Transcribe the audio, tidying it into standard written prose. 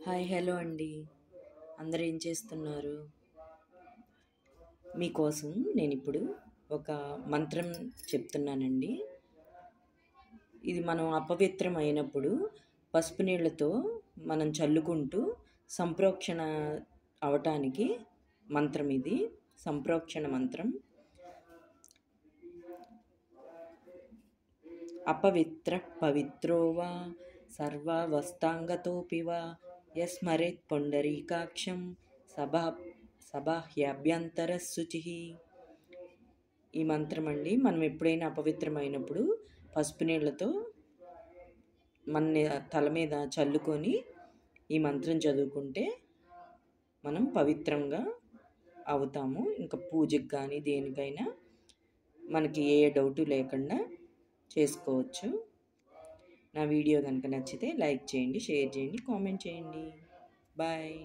Hi hello అండి. అందరూ ఏం చేస్తున్నారు? మీకోసం నేను ఇప్పుడు ఒక మంత్రం చెప్తున్నానండి. ఇది మనం అపవిత్రం అయినప్పుడు పసుపు నీళ్ళతో మనం చల్లుకుంటూ సంప్రోక్షణ అవటానికి మంత్రం ఇది. సంప్రోక్షణ మంత్రం. అపవిత్ర పవిత్రో వా సర్వావస్థాంగతోపి వా యస్మరేత్ పొండరీకాక్షం సబాహ్యాభ్యంతర శుచి. ఈ మంత్రం అండి, మనం ఎప్పుడైనా అపవిత్రమైనప్పుడు పసుపు నీళ్ళతో మన తల మీద చల్లుకొని ఈ మంత్రం చదువుకుంటే మనం పవిత్రంగా అవుతాము. ఇంకా పూజకి కానీ దేనికైనా మనకి ఏ డౌటు లేకుండా చేసుకోవచ్చు. నా వీడియో కనుక నచ్చితే లైక్ చేయండి, షేర్ చేయండి, కామెంట్ చేయండి. బాయ్.